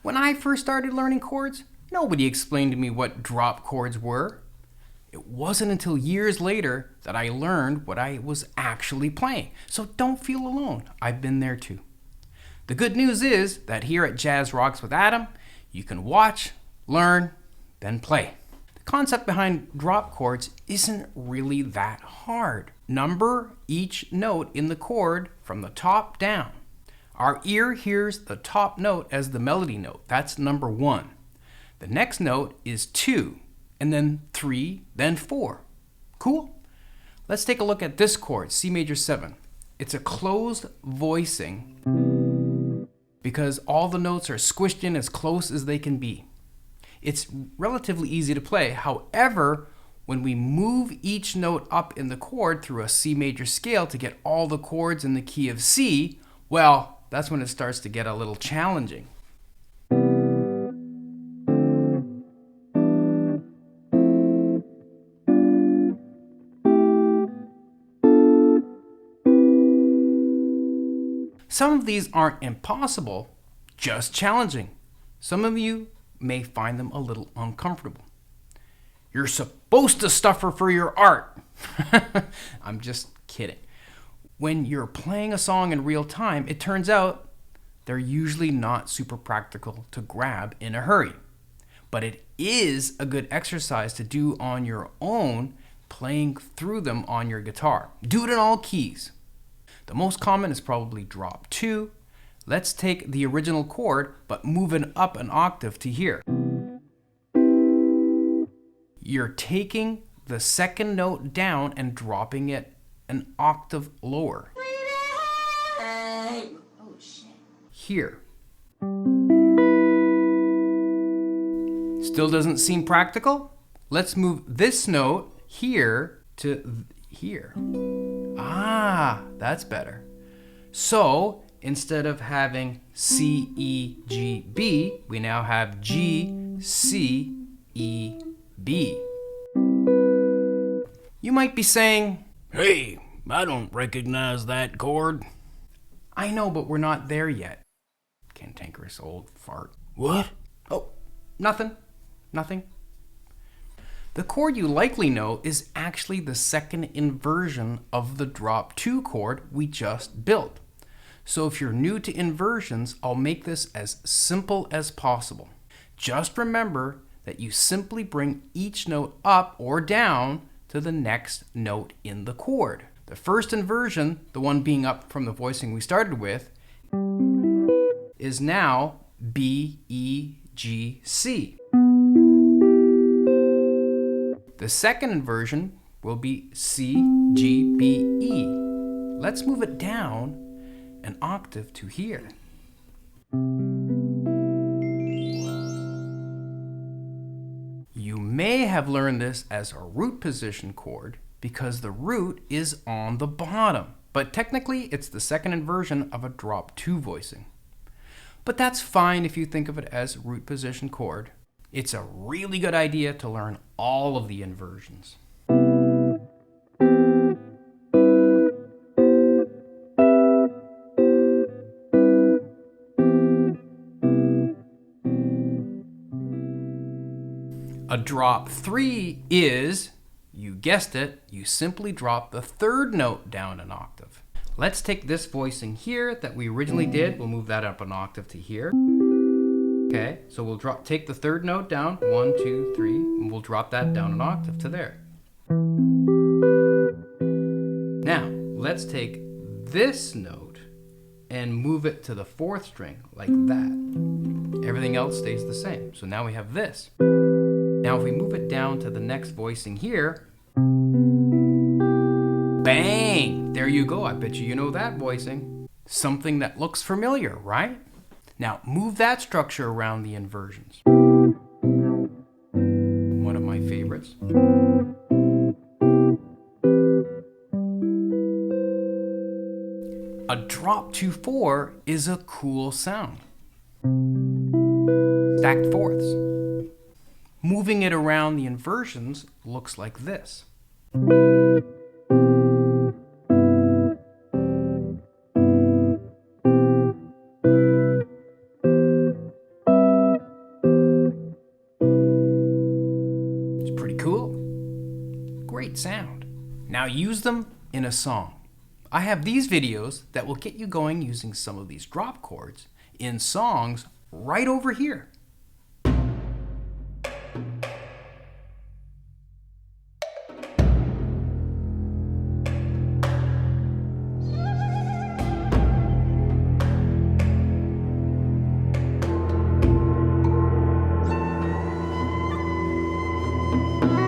When I first started learning chords, nobody explained to me what drop chords were. It wasn't until years later that I learned what I was actually playing. So don't feel alone. I've been there too. The good news is that here at Jazz Rocks with Adam, you can watch, learn, then play. The concept behind drop chords isn't really that hard. Number each note in the chord from the top down. Our ear hears the top note as the melody note. That's number 1. The next note is 2, and then 3, then 4. Cool? Let's take a look at this chord, C major 7. It's a closed voicing because all the notes are squished in as close as they can be. It's relatively easy to play. However, when we move each note up in the chord through a C major scale to get all the chords in the key of C, well, that's when it starts to get a little challenging. Some of these aren't impossible, just challenging. Some of you may find them a little uncomfortable. You're supposed to suffer for your art. I'm just kidding. When you're playing a song in real time, it turns out they're usually not super practical to grab in a hurry. But it is a good exercise to do on your own, playing through them on your guitar. Do it in all keys. The most common is probably drop 2. Let's take the original chord, but move it up an octave to here. You're taking the second note down and dropping it an octave lower. Here. Still doesn't seem practical? Let's move this note here to here. Ah, that's better. So instead of having C, E, G, B, we now have G, C, E, B. You might be saying, "Hey, I don't recognize that chord." I know, but we're not there yet. Cantankerous old fart. What? Oh, nothing. The chord you likely know is actually the second inversion of the drop 2 chord we just built. So if you're new to inversions, I'll make this as simple as possible. Just remember that you simply bring each note up or down to the next note in the chord. The first inversion, the one being up from the voicing we started with, is now B, E, G, C. The second inversion will be C, G, B, E. Let's move it down an octave to here. You may have learned this as a root position chord because the root is on the bottom, but technically it's the second inversion of a drop 2 voicing. But that's fine if you think of it as root position chord. It's a really good idea to learn all of the inversions. A drop 3 is, you guessed it, you simply drop the third note down an octave. Let's take this voicing here that we originally did. We'll move that up an octave to here. Okay, so we'll take the third note down, 1, 2, 3, and we'll drop that down an octave to there. Now, let's take this note and move it to the 4th string like that. Everything else stays the same. So now we have this. Now if we move it down to the next voicing here, bang! There you go. I bet you know that voicing. Something that looks familiar, right? Now move that structure around the inversions. One of my favorites. A drop 2/4 is a cool sound. Stacked fourths. Moving it around the inversions looks like this. great sound. Now use them in a song. I have these videos that will get you going using some of these drop chords in songs right over here.